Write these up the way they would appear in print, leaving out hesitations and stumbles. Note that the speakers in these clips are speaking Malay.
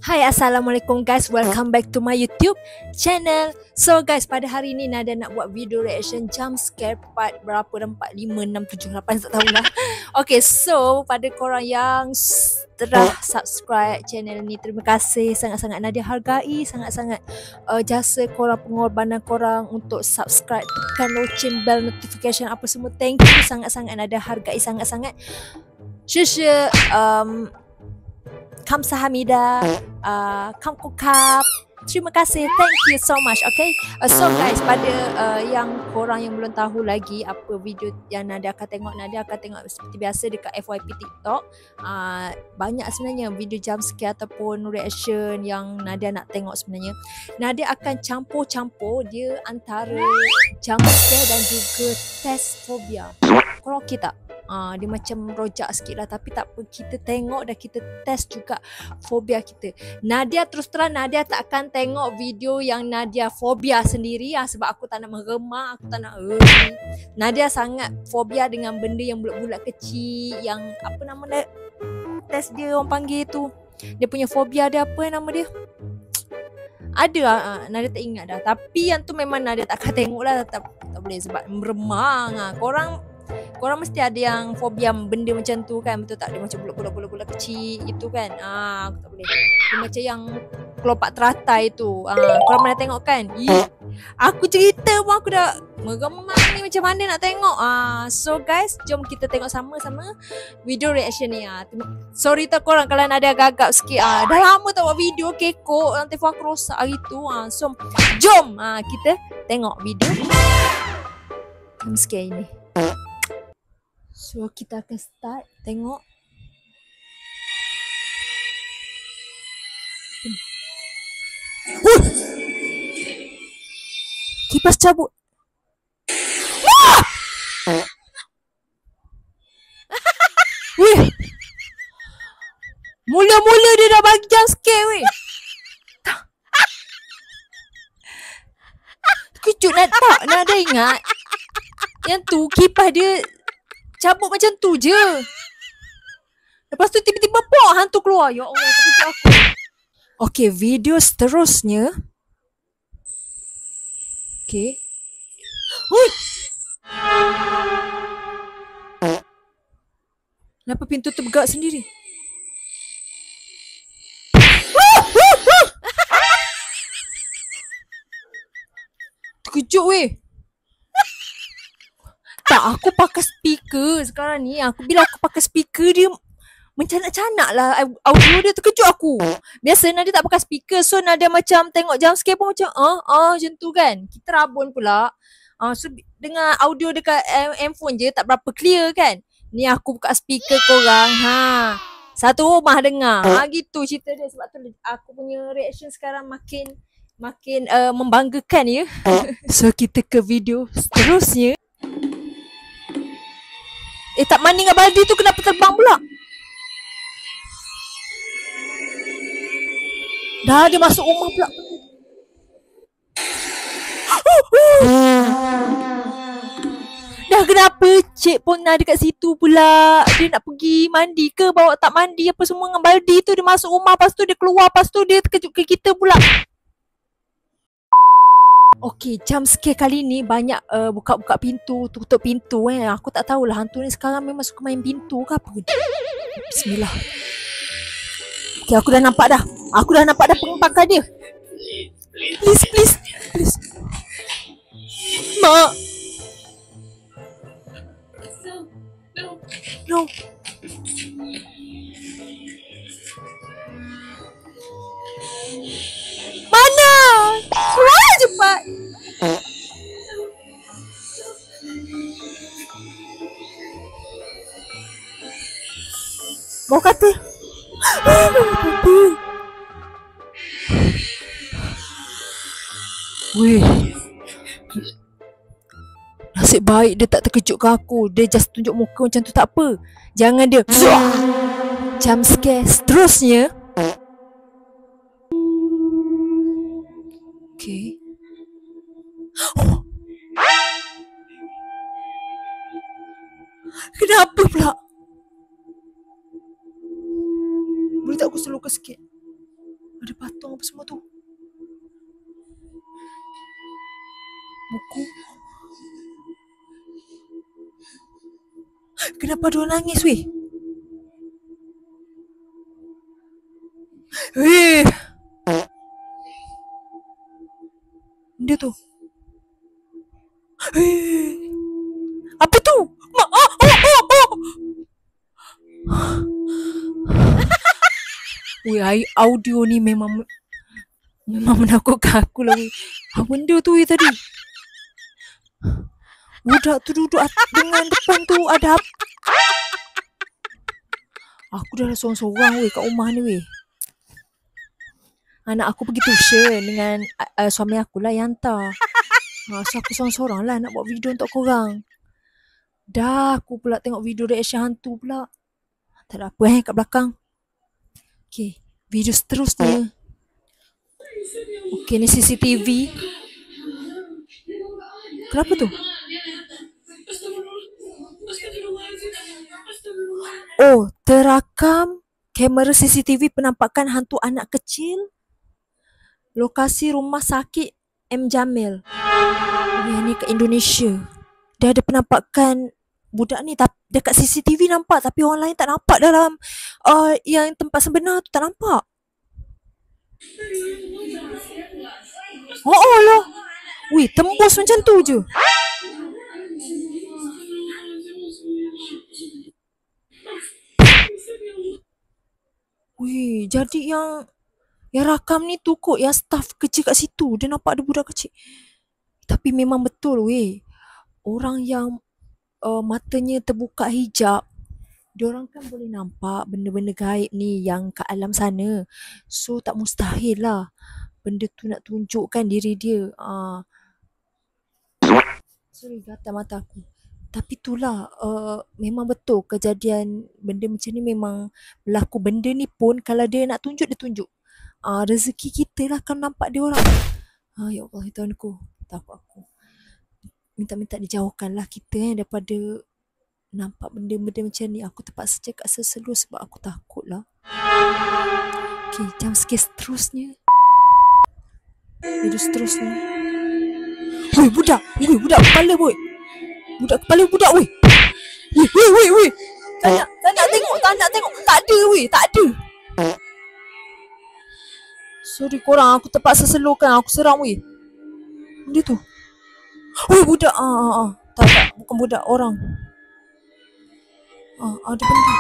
Hai, Assalamualaikum guys. Welcome back to my YouTube channel. So guys, pada hari ni Nadia nak buat video reaction jump scare part berapa dah? 4, 5, 6, 7, 8, tak tahulah. Okay, so pada korang yang telah subscribe channel ni, terima kasih sangat-sangat. Nadia hargai sangat-sangat jasa korang, pengorbanan korang untuk subscribe, tekan loceng bell notification apa semua. Thank you sangat-sangat. Nadia hargai sangat-sangat. Shusha, kamsahamnida, kamkukap. Terima kasih, thank you so much. Okay, so guys, pada yang korang yang belum tahu lagi apa video yang Nadia akan tengok, Nadia akan tengok seperti biasa dekat FYP TikTok. Banyak sebenarnya video jump scare ataupun reaction yang Nadia nak tengok sebenarnya. Nadia akan campur-campur dia antara jump scare dan juga test phobia. Korang okey tak? Dia macam rojak sikit lah, tapi tak apa, kita tengok dan kita test juga fobia kita. Nadia terus terang, Nadia tak akan tengok video yang Nadia fobia sendiri sebab aku tak nak meremah, aku tak nak Nadia sangat fobia dengan benda yang bulat-bulat kecil, yang apa nama dia, test dia orang panggil tu, dia punya fobia dia apa nama dia, ada Nadia tak ingat dah, tapi yang tu memang Nadia tak akan tengok lah, tak boleh sebab meremang. Korang mesti ada yang fobia benda macam tu kan, betul tak? Dia macam bulat-bulat kecil gitu kan. Aku tak boleh. Dia macam yang kelopak teratai tu. Korang pernah tengok kan? Aku cerita pun aku dah meremang ni, macam mana nak tengok. So guys, jom kita tengok sama-sama video reaction ni. Sorry tak korang kalau ada gagap sikit. Dah lama tak buat video, kekok, nanti telefon aku rosak hari tu. So jom kita tengok video jump scare ini. So kita akan start tengok. Kipas cabut. Weh. Mula-mula dia dah bagi jump scare weh. Kejut nak tak? Nak ada ingat yang tu kipas dia cabut macam tu je. Lepas tu tiba-tiba pok hantu keluar. Ya Allah, terkejut aku. Okay, video seterusnya. Okay. Hui. Kenapa pintu tu bergerak sendiri? Terkejut weh. Tak, aku pakai speaker sekarang ni. Bila aku pakai speaker, dia mencanak-canak lah audio dia, terkejut aku. Biasa Nadia tak pakai speaker, so Nadia macam tengok jump scare pun macam macam tu kan. Kita rabun pula. So dengan audio dekat handphone je tak berapa clear kan. Ni aku buka speaker korang. Satu rumah dengar. Gitu cerita dia. Sebab tu aku punya reaction sekarang makin membanggakan ya. So kita ke video seterusnya. Tak mandi dengan baldi tu kenapa terbang pula? Dah dia masuk rumah pula. Dah kenapa cik pun ada kat situ pula? Dia nak pergi mandi ke bawa tak mandi apa semua dengan baldi tu, dia masuk rumah, lepas tu dia keluar, lepas tu dia terkejut ke kita pula. Okay, jump scare kali ni banyak buka-buka pintu, tutup pintu. Aku tak tahulah hantu ni sekarang memang suka main pintu ke apa. Bismillah. Okay, aku dah nampak dah. Pengempakan dia. Please. Mak. No. Mana? Keluar cepat. Mau kata. Weh. Nasib baik dia tak terkejut ke aku. Dia just tunjuk muka macam tu, tak apa. Jangan dia jump scare seterusnya. Okay. Kenapa pula? Boleh tak aku slowkan sikit? Ada patung apa semua tu. Buku. Kenapa dia nangis weh? Weh. Dia tu. Weh. Apa tu? Weh, audio ni memang menakutkan aku lah weh. Apa benda tu weh tadi? Budak tu duduk dengan depan tu ada apa? Aku dah sorang-sorang weh kat rumah ni weh. Anak aku pergi tuition dengan suami aku lah yang hantar. So aku sorang-sorang lah nak buat video untuk korang. Dah aku pula tengok video reaction hantu pula. Tak ada apa kat belakang. Okay, video seterusnya. Okay, ni CCTV. Kenapa tu? Oh, terakam kamera CCTV penampakan hantu anak kecil. Lokasi rumah sakit M. Jamil. Ni kat Indonesia. Dia ada penampakan budak ni dekat CCTV nampak tapi orang lain tak nampak dalam yang tempat sebenar tu tak nampak. Oh lah. Wih, tembus macam tu je. Wih, jadi yang rakam ni tu kot yang staff kerja kat situ. Dia nampak ada budak kecil. Tapi memang betul weh. Orang yang matanya terbuka hijab, diorang kan boleh nampak benda-benda gaib ni yang kat alam sana. So tak mustahil lah benda tu nak tunjukkan diri dia. Sorry, gatal mata aku. Tapi itulah memang betul kejadian benda macam ni memang berlaku. Benda ni pun kalau dia nak tunjuk, dia tunjuk. Rezeki kita lah kan nampak dia orang. Ya Allah, Tuhanku, takut aku. Minta-minta dijauhkan lah kita daripada nampak benda-benda macam ni. Aku terpaksa cakap seselu sebab aku takut lah. Okay, jam sikit seterusnya. Video seterusnya. Weh, budak. Weh, budak kepala boy. Budak kepala budak weh. Weh. Tak nak tengok. Tak ada weh, tak ada. Sorry korang, aku terpaksa selukan. Aku seram weh. Dia tu. Weh, budak. Tak, bukan budak, orang. Ada benda.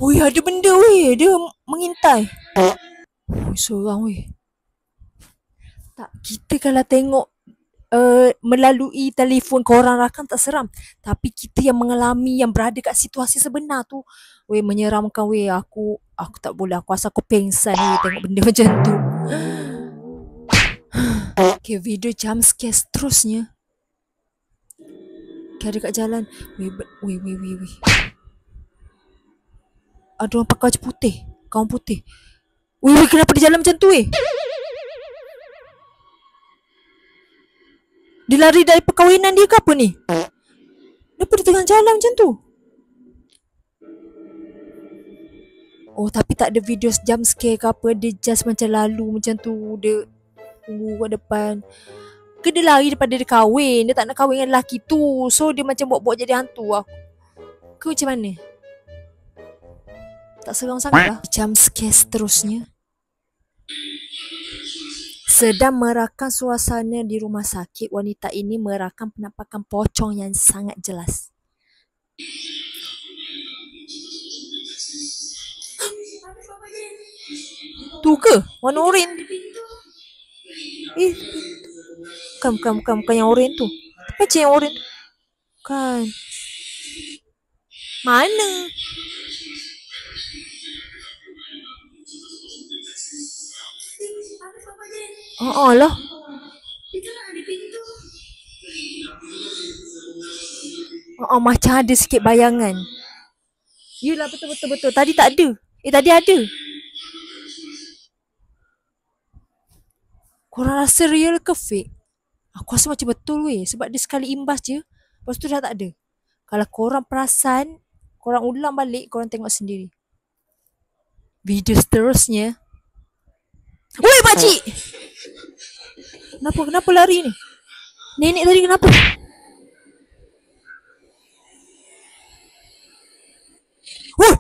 Weh, ada benda weh. Dia mengintai. Weh, seram weh. Tak, kita kalau tengok melalui telefon korang rakam tak seram. Tapi kita yang mengalami, yang berada kat situasi sebenar tu, weh, menyeramkan weh. Aku tak boleh. Aku rasa aku pengsan weh tengok benda macam tu. Okay, video jump scare seterusnya. Okay, ada kat jalan. Weh. Ada orang pakai baju putih. Kaun putih. Weh, kenapa dia jalan macam tu weh? Dia lari dari perkahwinan dia ke apa ni? Kenapa dia tengah jalan macam tu? Oh, tapi tak ada video jump scare ke apa. Dia just macam lalu macam tu. Dia tunggu kat depan. Ke dia lari daripada dia kahwin. Dia tak nak kahwin dengan lelaki tu. So dia macam buat-buat jadi hantu. Ke macam mana? Tak seram sangat lah. Jump scare seterusnya. Sedang merakam suasana di rumah sakit, wanita ini merakam penampakan pocong yang sangat jelas. Tu ke? Warna oranye. Bukan yang oranye tu. Macam yang oranye tu. Bukan. Mana? Lah. Macam ada sikit bayangan. Yelah, betul. Tadi tak ada. Tadi ada. Korang rasa real ke fake? Aku rasa macam betul weh. Sebab dia sekali imbas je. Lepas tu dah tak ada. Kalau korang perasan, Korang ulang balik, korang tengok sendiri. Video seterusnya. Woi pakcik! Kenapa lari ni? Nenek tadi kenapa? Woi!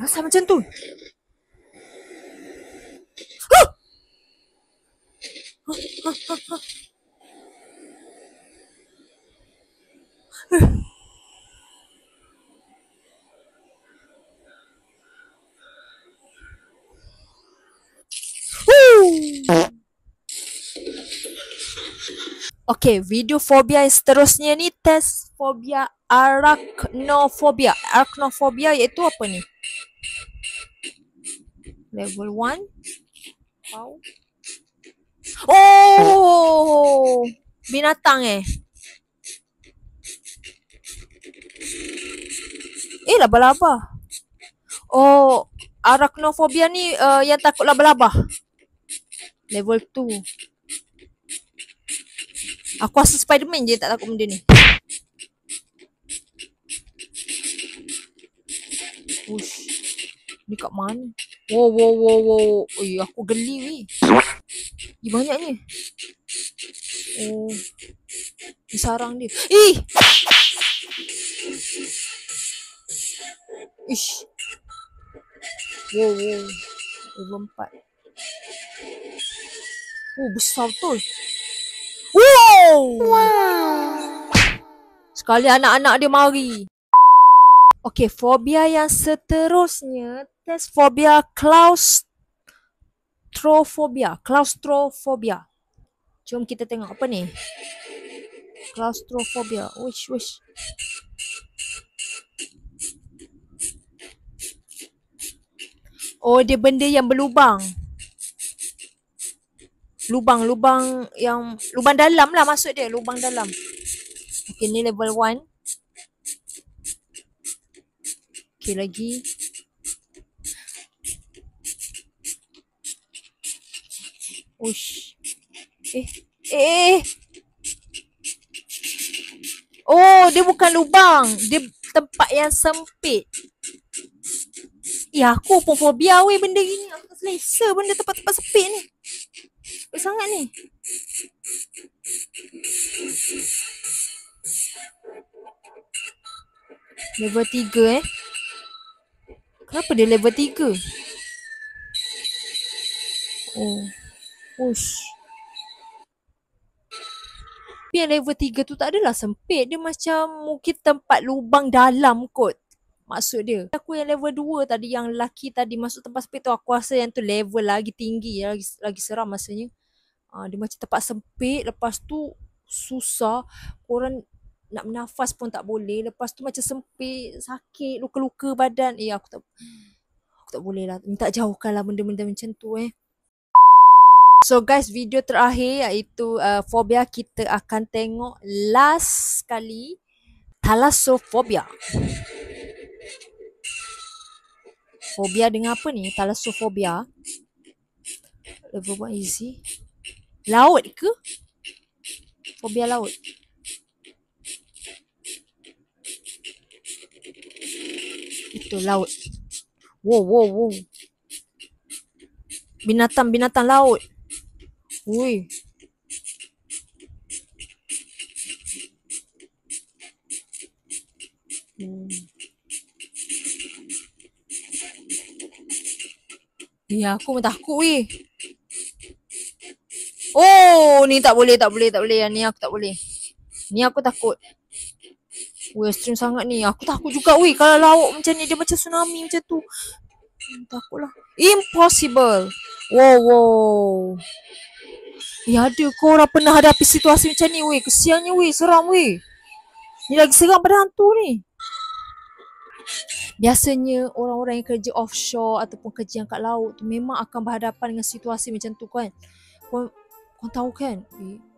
Asal macam tu? Huh! Okay, video fobia yang seterusnya ni test fobia arachnofobia. Arachnofobia iaitu apa ni? Level 1. Wow. Oh! Binatang laba-laba. Oh, arachnofobia ni yang takut laba-laba. Level 2. Aku rasa Spiderman je tak takut benda ni. Ush. Ni kat mana? Wow. Aku geli ni. Banyak ni. Oh. Ni sarang dia. Ish. Wow. Level 4. Oh, besar betul. Wow. Sekali anak-anak dia mari. Okay, fobia yang seterusnya. Test fobia Claustrofobia. Jom kita tengok apa ni. Claustrofobia. Wish. Oh, dia benda yang berlubang. Lubang dalam lah maksud dia. Lubang dalam. Okay, ni level 1. Okay, lagi. Ush. Oh, dia bukan lubang. Dia tempat yang sempit. Aku pun fobia weh benda gini. Aku tak selesa benda tempat-tempat sempit ni. Sempit sangat ni. Level 3 Kenapa dia level 3? Oh. Ush. Tapi yang level 3 tu tak adalah sempit. Dia macam mungkin tempat lubang dalam kot. Maksud dia. Aku yang level 2 tadi, yang lelaki tadi masuk tempat sempit tu, aku rasa yang tu level lagi tinggi. Lagi seram rasanya. Dia macam tempat sempit. Lepas tu susah. Korang nak bernafas pun tak boleh. Lepas tu macam sempit, sakit, luka-luka badan. Aku tak boleh lah. Minta jauhkan lah benda-benda macam tu So guys, video terakhir iaitu fobia kita akan tengok last sekali. Thalassophobia. Fobia dengan apa ni? Thalassophobia. Level 1 easy. Laut ke? Fobia laut. Itu laut. Wow. Binatang laut. Ui. Aku pun takut weh. Oh, ni tak boleh. Ni aku tak boleh. Ni aku takut. Extreme sangat ni. Aku takut juga weh. Kalau laut macam ni, dia macam tsunami macam tu. Takutlah. Impossible. Wow. Ada korang pernah hadapi situasi macam ni weh. Kesiannya weh. Seram weh. Ni lagi seram pada hantu ni. Biasanya orang-orang yang kerja offshore ataupun kerja yang kat laut tu memang akan berhadapan dengan situasi macam tu kan. Korang tahu kan?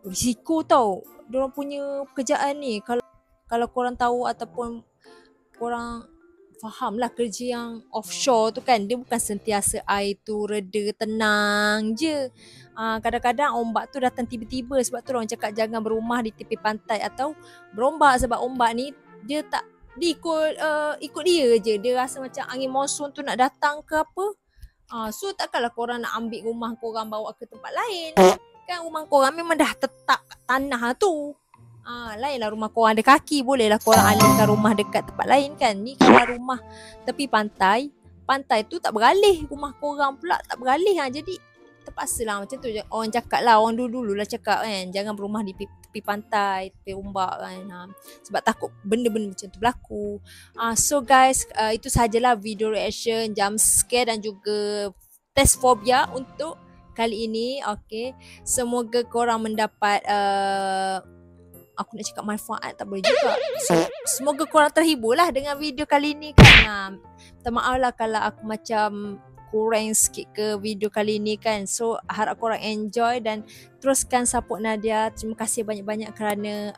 Risiko tau. Diorang punya pekerjaan ni. Kalau korang tahu ataupun korang faham lah kerja yang offshore tu kan. Dia bukan sentiasa air tu reda tenang je. Kadang-kadang ombak tu datang tiba-tiba. Sebab tu orang cakap jangan berumah di tepi pantai atau berombak. Sebab ombak ni dia tak dia ikut dia je. Dia rasa macam angin monsun tu nak datang ke apa. So takkanlah korang nak ambil rumah korang bawa ke tempat lain. Kan rumah korang memang dah tetap kat tanah tu. Lainlah rumah korang ada kaki, bolehlah korang alihkan rumah dekat tempat lain kan. Ni kalau rumah tepi pantai, pantai tu tak beralih, rumah korang pula tak beralih. Jadi terpaksalah macam tu. Orang cakap lah, orang dulu lah cakap kan, jangan berumah di tepi pantai, tepi ombak kan. Sebab takut benda-benda macam tu berlaku. So guys, itu sahajalah video reaction, jump scare dan juga test phobia untuk kali ini. Okay, semoga korang mendapat aku nak cakap manfaat tak boleh juga. Semoga korang terhibur lah dengan video kali ni kan. Minta maaf lah kalau aku macam kurang sikit ke video kali ni kan. So harap korang enjoy dan teruskan support Nadia. Terima kasih banyak-banyak kerana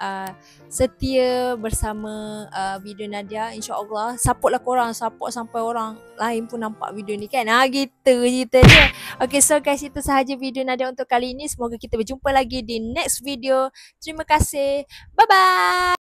setia bersama video Nadia. InsyaAllah supportlah korang, support sampai orang lain pun nampak video ni kan. Gitu cerita dia. Okay, so guys, itu sahaja video Nadia untuk kali ini. Semoga kita berjumpa lagi di next video. Terima kasih. Bye-bye.